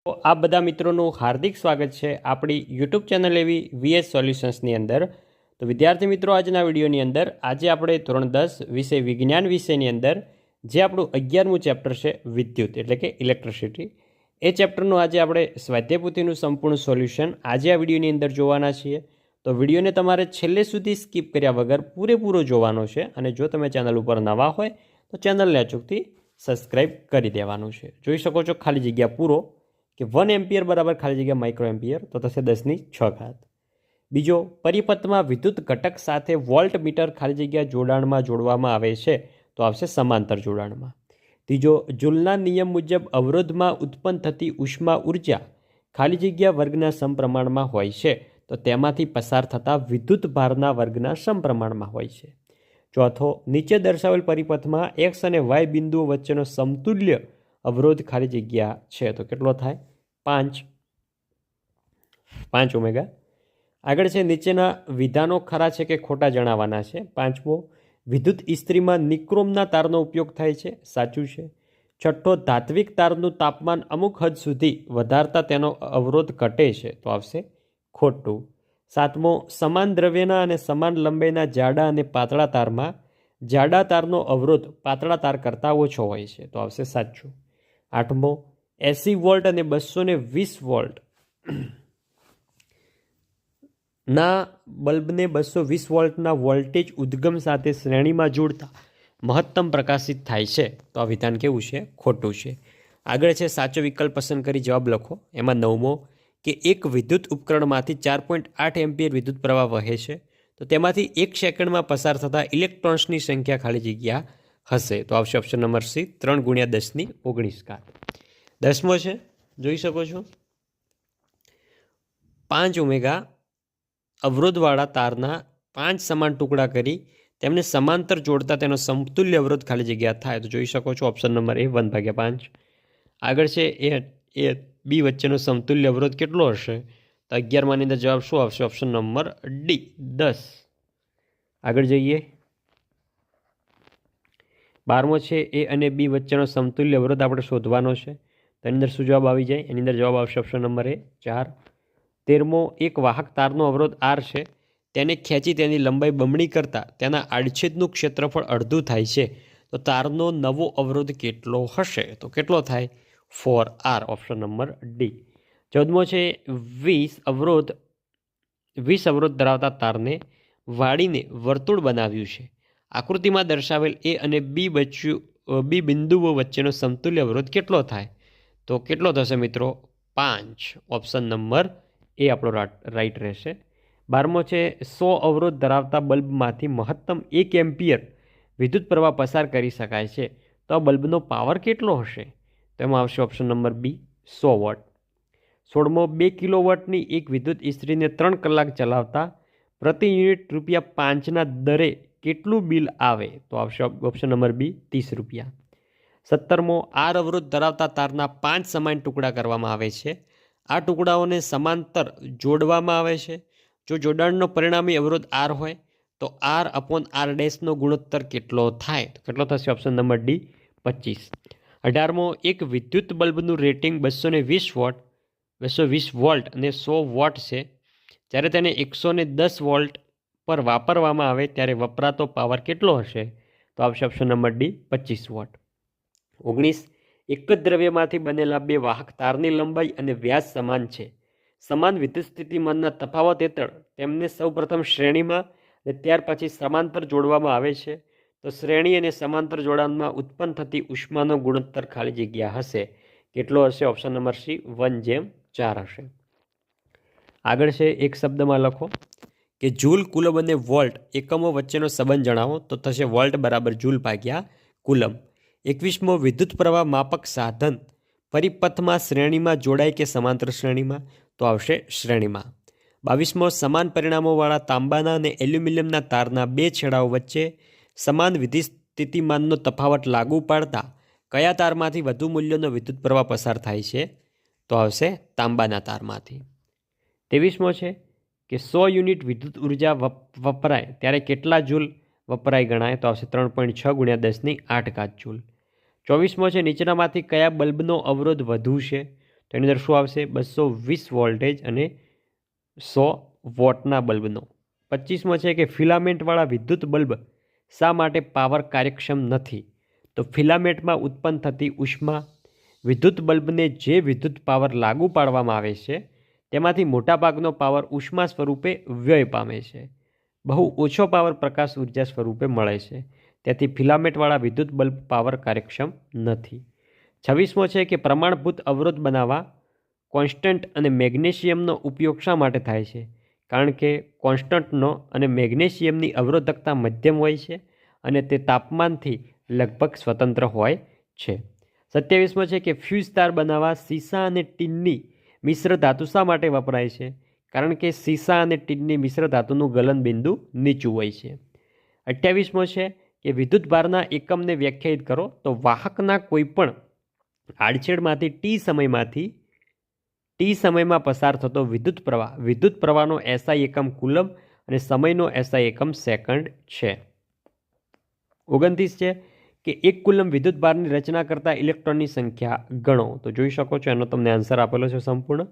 તો આ બધા મિત્રોનું હાર્દિક સ્વાગત છે આપણી યુટ્યુબ ચેનલ એવી વીએસ સોલ્યુશન્સની અંદર. તો વિદ્યાર્થી મિત્રો, આજના વિડીયોની અંદર આજે આપણે ધોરણ 10 વિષય વિજ્ઞાન વિષયની અંદર જે આપણું 11મું ચેપ્ટર છે વિદ્યુત એટલે કે ઇલેક્ટ્રિસિટી, એ ચેપ્ટરનું આજે આપણે સ્વાધ્યાયપોથીનું સંપૂર્ણ સોલ્યુશન આજે આ વિડીયોની અંદર જોવાના છીએ. તો વિડીયોને તમારે છેલ્લે સુધી સ્કીપ કર્યા વગર પૂરેપૂરો જોવાનો છે અને જો તમે ચેનલ ઉપર નવા હોય તો ચેનલને અચૂકથી સબસ્ક્રાઈબ કરી દેવાનું છે. જોઈ શકો છો ખાલી જગ્યા પૂરો કે 1 એમ્પિયર બરાબર ખાલી જગ્યા માઇક્રો એમ્પિયર તો થશે 10⁶. બીજો, પરિપથમાં વિદ્યુત ઘટક સાથે વોલ્ટ મીટર ખાલી જગ્યા જોડાણમાં જોડવામાં આવે છે તો આવશે સમાંતર જોડાણમાં. ત્રીજો, જૂલના નિયમ મુજબ અવરોધમાં ઉત્પન્ન થતી ઉષ્મા ઉર્જા ખાલી જગ્યા વર્ગના સમપ્રમાણમાં હોય છે તો તેમાંથી પસાર થતા વિદ્યુત ભારના વર્ગના સમપ્રમાણમાં હોય છે. ચોથો, નીચે દર્શાવેલ પરિપથમાં એક્સ અને વાય બિંદુઓ વચ્ચેનો સમતુલ્ય અવરોધ ખાલી જગ્યા છે તો કેટલો થાય? 5 ઓમેગા. આગળ છે, નીચેના વિધાનો ખરા છે કે ખોટા જણાવવાના છે. 5મો, વિદ્યુત ઇસ્ત્રીમાં નિક્રોમના તારનો ઉપયોગ થાય છે, સાચું છે. 6ઠ્ઠો, ધાત્વિક તારનું તાપમાન અમુક હદ સુધી વધારતા તેનો અવરોધ ઘટે છે તો આવશે ખોટું. 7મો, સમાન દ્રવ્યના અને સમાન લંબાઈના જાડા અને પાતળા તારમાં જાડા તારનો અવરોધ પાતળા તાર કરતાં ઓછો હોય છે તો આવશે સાચું. 8મો, 80 વોલ્ટ અને 220 વોલ્ટ ના બલ્બને 220 વોલ્ટના વોલ્ટેજ ઉદ્ગમ સાથે શ્રેણીમાં જોડતા મહત્તમ પ્રકાશિત થાય છે તો આ વિધાન કેવું છે? ખોટું છે. આગળ છે, સાચો વિકલ્પ પસંદ કરી જવાબ લખો. એમાં 9મો કે એક વિદ્યુત ઉપકરણમાંથી 4.8 એમ્પિયર વિદ્યુત પ્રવાહ વહે છે તો તેમાંથી 1 સેકન્ડમાં પસાર થતા ઇલેક્ટ્રોન્સની સંખ્યા ખાલી જગ્યા હશે તો આવશે ઓપ્શન નંબર સી, 3 × 10⁻19. 10મો છે, જોઈ શકો છો, 5 ઓમેગા અવરોધવાળા તારના 5 સમાન ટુકડા કરી તેમને સમાંતર જોડતા તેનો સમતુલ્ય અવરોધ ખાલી જગ્યા થાય તો જોઈ શકો છો ઓપ્શન નંબર એ 1/5. આગળ છે, એ બી વચ્ચેનો સમતુલ્ય અવરોધ કેટલો હશે તો 11માની અંદર જવાબ શું આવશે? Option number D, 10. આગળ જઈએ, 12મો છે, એ અને બી વચ્ચેનો સમતુલ્ય અવરોધ આપણે શોધવાનો છે તો એની અંદર શું જવાબ આવી જાય? એની અંદર જવાબ આવશે ઓપ્શન નંબર એ 4. 13મો, એક વાહક તારનો અવરોધ આર છે, તેને ખેંચી તેની લંબાઈ બમણી કરતાં તેના આડછેદનું ક્ષેત્રફળ અડધું થાય છે તો તારનો નવો અવરોધ કેટલો હશે તો કેટલો થાય? 4R, option number D. 14મો છે, 20 અવરોધ ધરાવતા તારને વાળીને વર્તુળ બનાવ્યું છે. આકૃતિમાં દર્શાવેલ એ અને બી બિંદુઓ વચ્ચેનો સમતુલ્ય અવરોધ કેટલો થાય તો કેટલો થશે મિત્રો? 5, ઓપ્શન નંબર એ આપણો રાઈટ રહેશે. 12મો છે, 100 અવરોધ ધરાવતા બલ્બમાંથી મહત્તમ 1 એમ્પિયર વિદ્યુત પ્રવાહ પસાર કરી શકાય છે તો આ બલ્બનો પાવર કેટલો હશે તો એમાં આવશે ઓપ્શન નંબર બી, 100 વોટ. 16મો, 2 કિલોવોટની એક વિદ્યુત ઇસ્ત્રીને 3 કલાક ચલાવતા પ્રતિ યુનિટ ₹5ના દરે કેટલું બિલ આવે તો આવશે ઓપ્શન નંબર બી, ₹30. 17મો, આર અવરોધ ધરાવતા તારના 5 સમાન ટુકડા કરવામાં આવે છે. આ ટુકડાઓને સમાંતર જોડવામાં આવે છે. જો જોડાણનો પરિણામી અવરોધ આર હોય તો R/R' ગુણોત્તર કેટલો થાય તો કેટલો થશે? Option number D, 25. 18મો, એક વિદ્યુત બલ્બનું રેટિંગ 220 વોલ્ટ અને 100 વોટ છે. જ્યારે તેને 110 વોલ્ટ પર વાપરવામાં આવે ત્યારે વપરાતો પાવર કેટલો હશે તો આવશે ઓપ્શન નંબર ડી, 25 વોટ. 19, એક જ દ્રવ્યમાંથી બનેલા 2 વાહક તારની લંબાઈ અને વ્યાસ સમાન છે. સમાન વિદ્યુત સ્થિતિમાનના તફાવત હેઠળ તેમને સૌપ્રથમ શ્રેણીમાં અને ત્યાર પછી સમાંતર જોડવામાં આવે છે તો શ્રેણી અને સમાંતર જોડાણમાં ઉત્પન્ન થતી ઉષ્માનો ગુણોત્તર ખાલી જગ્યા હશે કેટલો હશે? ઓપ્શન નંબર સી, 1/4 હશે. આગળ છે, એક શબ્દમાં લખો કે જૂલ, કુલમ અને વોલ્ટ એકમો વચ્ચેનો સંબંધ જણાવો તો થશે વોલ્ટ બરાબર જૂલ ભાગ્યા કુલમ. 21મો, વિદ્યુત પ્રવાહ માપક સાધન પરિપથમાં શ્રેણીમાં જોડાય કે સમાંતર શ્રેણીમાં તો આવશે શ્રેણીમાં. 22મો, સમાન પરિણામોવાળા તાંબાના અને એલ્યુમિનિયમના તારના 2 છેડાઓ વચ્ચે સમાન વિદ્યુત સ્થિતિમાનનો તફાવત લાગુ પાડતા કયા તારમાંથી વધુ મૂલ્યનો વિદ્યુત પ્રવાહ પસાર થાય છે તો આવશે તાંબાના તારમાંથી. 23મો છે કે 100 યુનિટ વિદ્યુત ઉર્જા વપરાય ત્યારે કેટલા જૂલ વપરાય ગણાય તો આવશે 3.6 × 10⁸ જૂલ. 24મો છે, નીચેનામાંથી કયા બલ્બનો અવરોધ વધુ છે તો એની અંદર શું આવશે? 220 વોલ્ટેજ અને 100 વોટના બલ્બનો. 25મો છે કે ફિલામેન્ટવાળા વિદ્યુત બલ્બ શા માટે પાવર કાર્યક્ષમ નથી? તો ફિલામેન્ટમાં ઉત્પન્ન થતી ઉષ્મા વિદ્યુત બલ્બને જે વિદ્યુત પાવર લાગુ પાડવામાં આવે છે તેમાંથી મોટાભાગનો પાવર ઉષ્મા સ્વરૂપે વ્યય પામે છે. બહુ ઓછો પાવર પ્રકાશ ઉર્જા સ્વરૂપે મળે છે. તેથી ફિલામેન્ટવાળા વિદ્યુત બલ્બ પાવર કાર્યક્ષમ નથી. 26મો છે કે પ્રમાણભૂત અવરોધ બનાવવા કોન્સ્ટન્ટ અને મેગ્નેશિયમનો ઉપયોગ શા માટે થાય છે? કારણ કે કોન્સ્ટન્ટનો અને મેગ્નેશિયમની અવરોધકતા મધ્યમ હોય છે અને તે તાપમાનથી લગભગ સ્વતંત્ર હોય છે. 27મો છે કે ફ્યુઝ તાર બનાવવા સીસા અને ટીનની મિશ્ર ધાતુ શા માટે વપરાય છે? કારણ કે સીસા અને ટીનની મિશ્ર ધાતુનું ગલનબિંદુ નીચું હોય છે. 28મો છે કે વિદ્યુત ભારના એકમને વ્યાખ્યાયિત કરો. તો વાહકના કોઈપણ આડછેડમાંથી ટી સમયમાં પસાર થતો વિદ્યુત પ્રવાહનો એસઆઈ એકમ કુલમ અને સમયનો એસઆઈ એકમ સેકન્ડ છે. 29 છે કે એક કુલમ વિદ્યુત ભારની રચના કરતા ઇલેક્ટ્રોનની સંખ્યા ગણો. તો જોઈ શકો છો એનો તમને આન્સર આપેલો છે સંપૂર્ણ.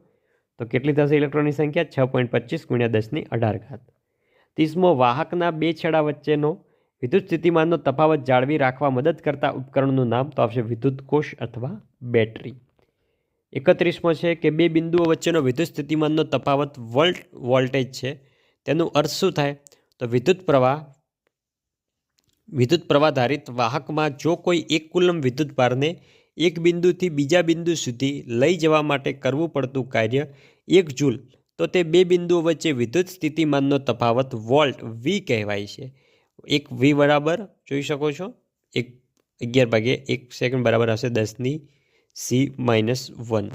તો કેટલી થશે ઇલેક્ટ્રોનની સંખ્યા? 6.25 × 10⁻². 30મો વાહકના બે છેડા વચ્ચેનો વિદ્યુત સ્થિતિમાનનો તફાવત જાળવી રાખવા મદદ કરતા ઉપકરણનું નામ. તો આવશે વિદ્યુત કોષ અથવા બેટરી. 31મો છે કે બે બિંદુઓ વચ્ચેનો વિદ્યુત સ્થિતિમાનનો તફાવત વોલ્ટેજ છે. તેનું અર્થ શું થાય? તો વિદ્યુત પ્રવાહ વાહકમાં જો કોઈ એક કુલમ વિદ્યુત ભારને એક બિંદુથી બીજા બિંદુ સુધી લઈ જવા માટે કરવું પડતું કાર્ય 1 જૂલ, તો તે બે બિંદુઓ વચ્ચે વિદ્યુત સ્થિતિમાનનો તફાવત વોલ્ટ વી કહેવાય છે. એક વી બરાબર જોઈ શકો છો 11/1 સેકન્ડ બરાબર આવશે 10⁻⁻1.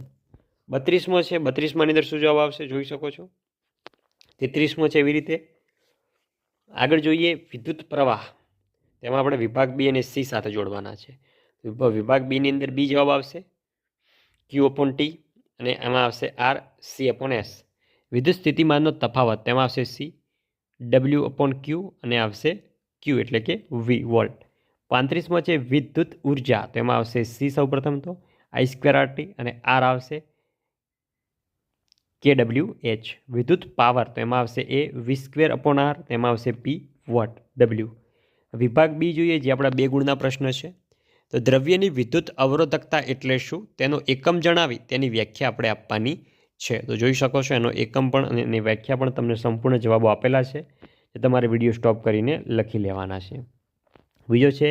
32મો છે. 32માની અંદર શું જવાબ આવશે જોઈ શકો છો. 33મો છે એવી રીતે. આગળ જોઈએ વિદ્યુત પ્રવાહ. તેમાં આપણે વિભાગ બી અને સી સાથે જોડવાના છે. વિભાગ બીની અંદર બી જવાબ આવશે Q/T અને એમાં આવશે RC/S. વિદ્યુત સ્થિતિમાનનો તફાવત તેમાં આવશે C W/Q અને આવશે Q એટલે કે V વોલ્ટ. 35મો છે વિદ્યુત ઉર્જા. તેમાં આવશે C સૌપ્રથમ તો I²RT અને R આવશે kWh. વિદ્યુત પાવર તો એમાં આવશે A V²/R તેમાં આવશે P વોટ W. વિભાગ બી જોઈએ જે આપણા 2 ગુણના પ્રશ્ન છે. તો દ્રવ્યની વિદ્યુત અવરોધકતા એટલે શું? તેનો એકમ જણાવી તેની વ્યાખ્યા આપણે આપવાની છે. તો જોઈ શકો છો એનો એકમ પણ અને એની વ્યાખ્યા પણ તમને સંપૂર્ણ જવાબો આપેલા છે જે તમારે વિડીયો સ્ટોપ કરીને લખી લેવાના છે. બીજો છે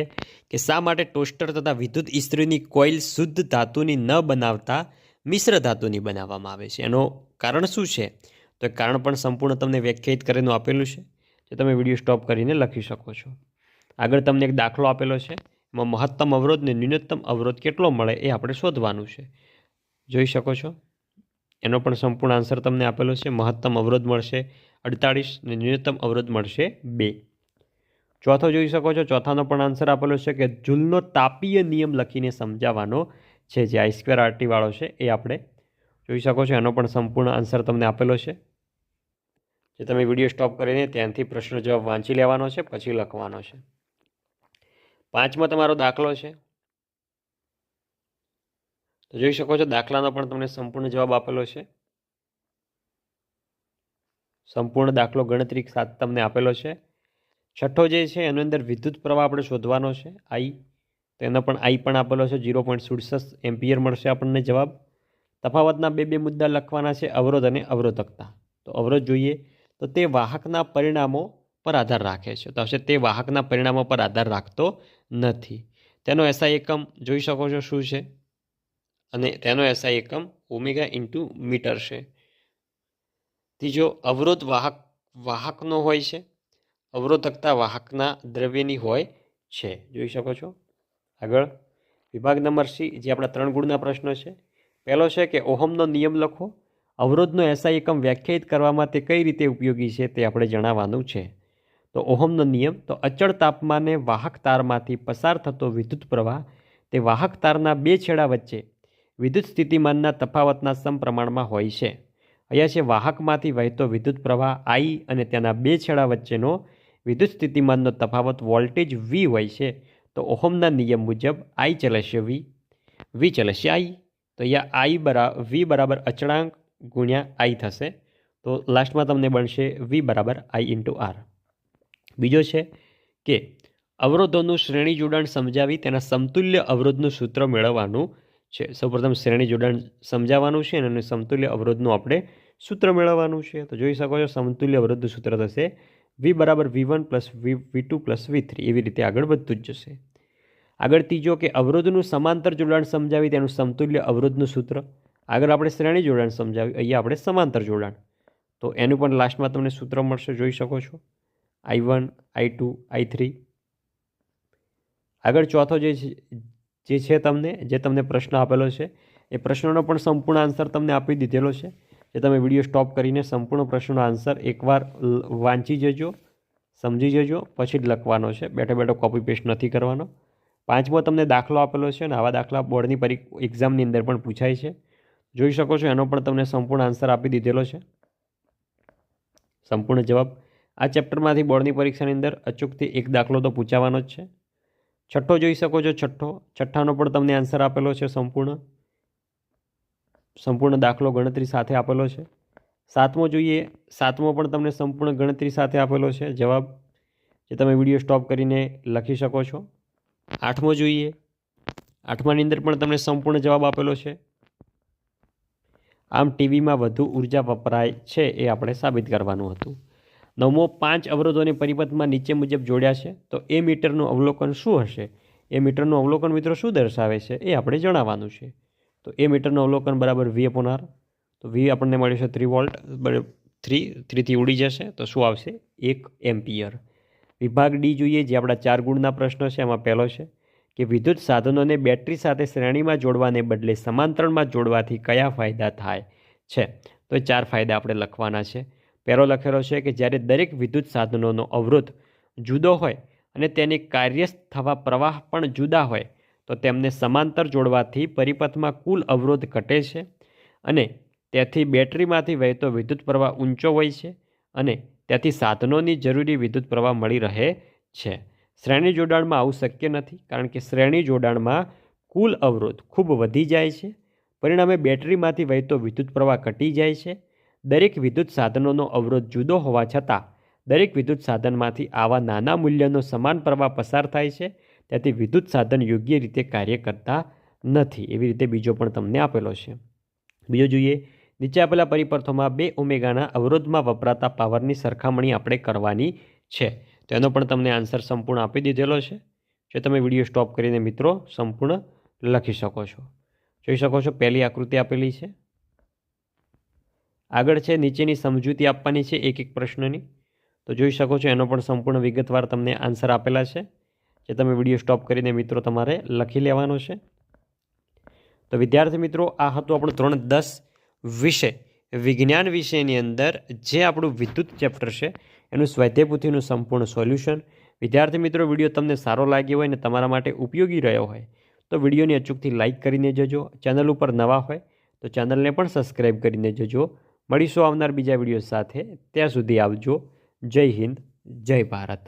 કે શા માટે ટોસ્ટર તથા વિદ્યુત ઇસ્ત્રીની કોઇલ શુદ્ધ ધાતુની ન બનાવતા મિશ્ર ધાતુની બનાવવામાં આવે છે? એનું કારણ શું છે? તો એ કારણ પણ સંપૂર્ણ તમને વ્યાખ્યાયિત કરીને આપેલું છે જે તમે વિડીયો સ્ટોપ કરીને લખી શકો છો. આગળ તમને એક દાખલો આપેલો છે. એમાં મહત્તમ અવરોધ ને ન્યૂનતમ અવરોધ કેટલો મળે એ આપણે શોધવાનું છે. જોઈ શકો છો એનો પણ સંપૂર્ણ આન્સર તમને આપેલો છે. મહત્તમ અવરોધ મળશે 48 ને ન્યૂનતમ અવરોધ મળશે 2. ચોથો જોઈ શકો છો. ચોથાનો પણ આન્સર આપેલો છે કે જૂલનો તાપીય નિયમ લખીને સમજાવવાનો છે જે I²RT વાળો છે એ આપણે જોઈ શકો છો. એનો પણ સંપૂર્ણ આન્સર તમને આપેલો છે જે તમે વિડીયો સ્ટોપ કરીને ત્યાંથી પ્રશ્ન જવાબ વાંચી લેવાનો છે પછી લખવાનો છે. 5મો તમારો દાખલો છે. તો જોઈ શકો છો દાખલાનો પણ તમને સંપૂર્ણ જવાબ આપેલો છે. સંપૂર્ણ દાખલો ગણતરી સાથે તમને આપેલો છે. છઠ્ઠો જે છે એની અંદર વિદ્યુત પ્રવાહ આપણે શોધવાનો છે I. તો એનો પણ I પણ આપેલો છે 0.67 એમ્પિયર મળશે આપણને જવાબ. તફાવતના બે મુદ્દા લખવાના છે અવરોધ અને અવરોધકતા. તો અવરોધ જોઈએ તો તે વાહકના પરિણામો પર આધાર રાખે છે. તો હશે તે વાહકના પરિણામો પર આધાર રાખતો નથી. તેનો એસઆઈ એકમ જોઈ શકો છો શું છે અને તેનો એસઆઈ એકમ ઓમેગા × મીટર છે. ત્રીજો અવરોધ વાહકનો હોય છે. અવરોધકતા વાહકના દ્રવ્યની હોય છે. જોઈ શકો છો. આગળ વિભાગ નંબર સી જે આપણા 3 ગુણના પ્રશ્નો છે. પહેલો છે કે ઓહમનો નિયમ લખો. અવરોધનો એસઆઈ એકમ વ્યાખ્યાયિત કરવામાં તે કઈ રીતે ઉપયોગી છે તે આપણે જણાવવાનું છે. તો ઓહમનો નિયમ તો અચળ તાપમાને વાહક તારમાંથી પસાર થતો વિદ્યુત પ્રવાહ તે વાહક તારના બે છેડા વચ્ચે વિદ્યુત સ્થિતિમાનના તફાવતના સમપ્રમાણમાં હોય છે. અહીંયા છે વાહકમાંથી વહેતો વિદ્યુત પ્રવાહ I અને તેના બે છેડા વચ્ચેનો વિદ્યુત સ્થિતિમાનનો તફાવત વોલ્ટેજ V હોય છે. તો ઓહમના નિયમ મુજબ I ચલશે V ચલશે I. તો અહીંયા વી બરાબર અચળાંક ગુણ્યા આઈ થશે. તો લાસ્ટમાં તમને બનશે વી બરાબર આઈ ઇન્ટુ આર. બીજો છે કે અવરોધોનું શ્રેણી જોડાણ સમજાવી તેના સમતુલ્ય અવરોધનું સૂત્ર મેળવવાનું છે. સૌપ્રથમ શ્રેણી જોડાણ સમજાવવાનું છે અને સમતુલ્ય અવરોધનું આપણે સૂત્ર મેળવવાનું છે. તો જોઈ શકો છો સમતુલ્ય અવરોધનું સૂત્ર થશે વી બરાબર V1 plus V2 plus V3. એવી રીતે આગળ વધતું જ જશે. આગળ ત્રીજો કે અવરોધનું સમાંતર જોડાણ સમજાવી તેનું સમતુલ્ય અવરોધનું સૂત્ર. આગળ આપણે શ્રેણી જોડાણ સમજાવ્યું, અહીંયા આપણે સમાંતર જોડાણ. તો એનું પણ લાસ્ટમાં તમને સૂત્ર મળશે, જોઈ શકો છો I1 I2 I3. આગળ ચોથો જે છે જે તમને પ્રશ્ન આપેલો છે એ પ્રશ્નનો પણ સંપૂર્ણ આન્સર તમને આપી દીધેલો છે. જે તમે વિડીયો સ્ટોપ કરીને સંપૂર્ણ પ્રશ્નનો આન્સર એકવાર વાંચી જજો, સમજી જજો, પછી જ લખવાનો છે. બેઠો બેઠો કોપી પેસ્ટ નથી કરવાનો. પાંચમો તમને દાખલો આપેલો છે અને આવા દાખલા બોર્ડની એક્ઝામની અંદર પણ પૂછાય છે. જોઈ શકો છો એનો પણ તમને સંપૂર્ણ આન્સર આપી દીધેલો છે, સંપૂર્ણ જવાબ. આ ચેપ્ટરમાંથી બોર્ડની પરીક્ષાની અંદર અચૂકથી એક દાખલો તો પૂછાવાનો જ છે. છઠ્ઠો જોઈ શકો છો, છઠ્ઠાનો પણ તમને આન્સર આપેલો છે, સંપૂર્ણ દાખલો ગણતરી સાથે આપેલો છે. સાતમો જોઈએ, સાતમો પણ તમને સંપૂર્ણ ગણતરી સાથે આપેલો છે જવાબ, જે તમે વિડીયો સ્ટોપ કરીને લખી શકો છો. આઠમો જોઈએ, આઠમાની અંદર પણ તમને સંપૂર્ણ જવાબ આપેલો છે. આમ ટીવીમાં વધુ ઉર્જા વપરાય છે એ આપણે સાબિત કરવાનું હતું. નવમો, 5 અવરોધોને પરિપથમાં નીચે મુજબ જોડ્યા છે, તો એ મીટરનું અવલોકન શું હશે? એ મીટરનું અવલોકન મિત્રો શું દર્શાવે છે એ આપણે જણાવવાનું છે. તો એ મીટરનું અવલોકન બરાબર V/R. તો V આપણને મળ્યું છે 3 વોલ્ટ, 3થી ઉડી જશે તો શું આવશે? 1 એમ્પિયર. વિભાગ ડી જોઈએ, જે આપણા 4 ગુણના પ્રશ્નો છે. એમાં પહેલો છે કે વિદ્યુત સાધનોને બેટરી સાથે શ્રેણીમાં જોડવાને બદલે સમાંતરમાં જોડવાથી કયા ફાયદા થાય છે? તો 4 ફાયદા આપણે લખવાના છે. પહેલો લખેલો છે કે જ્યારે દરેક વિદ્યુત સાધનોનો અવરોધ જુદો હોય અને તેની કાર્યસ્થ થવા પ્રવાહ પણ જુદા હોય તો તેમને સમાંતર જોડવાથી પરિપથમાં કુલ અવરોધ ઘટે છે અને તેથી બેટરીમાંથી વહેતો વિદ્યુત પ્રવાહ ઊંચો હોય છે અને તેથી સાધનોની જરૂરી વિદ્યુત પ્રવાહ મળી રહે છે. શ્રેણી જોડાણમાં આવું શક્ય નથી, કારણ કે શ્રેણી જોડાણમાં કુલ અવરોધ ખૂબ વધી જાય છે, પરિણામે બેટરીમાંથી વહેતો વિદ્યુત પ્રવાહ ઘટી જાય છે. દરેક વિદ્યુત સાધનોનો અવરોધ જુદો હોવા છતાં દરેક વિદ્યુત સાધનમાંથી આવા નાના મૂલ્યનો સમાન પ્રવાહ પસાર થાય છે, તેથી વિદ્યુત સાધન યોગ્ય રીતે કાર્ય કરતા નથી. એવી રીતે બીજો પણ તમને આપેલો છે. બીજો જોઈએ, નીચે આપેલા પરિપથોમાં 2 ઓમેગાના અવરોધમાં વપરાતા પાવરની સરખામણી આપણે કરવાની છે. તો એનો પણ તમને આન્સર સંપૂર્ણ આપી દીધેલો છે, જે તમે વિડીયો સ્ટોપ કરીને મિત્રો સંપૂર્ણ લખી શકો છો. જોઈ શકો છો પહેલી આકૃતિ આપેલી છે. આગળ છે નીચેની સમજૂતી આપવાની છે એક પ્રશ્નની. તો જોઈ શકો છો એનો પણ સંપૂર્ણ વિગતવાર તમને આન્સર આપેલા છે, જે તમે વિડીયો સ્ટોપ કરીને મિત્રો તમારે લખી લેવાનો છે. તો વિદ્યાર્થી મિત્રો, આ હતું આપણું ધોરણ 10 વિષય વિજ્ઞાન વિષયની અંદર જે આપણું વિદ્યુત ચેપ્ટર છે એનું સ્વાધ્યાય પોથીનું સંપૂર્ણ સોલ્યુશન. વિદ્યાર્થી મિત્રો, વિડીયો તમને સારો લાગ્યો હોય અને તમારા માટે ઉપયોગી રહ્યો હોય તો વિડીયોની અચૂકથી લાઇક કરીને જજો. ચેનલ ઉપર નવા હોય તો ચેનલને પણ સબસ્ક્રાઈબ કરીને જજો. મળીશું આવનાર બીજા વિડીયો સાથે. ત્યાં સુધી આવજો. જય હિન્દ, જય ભારત.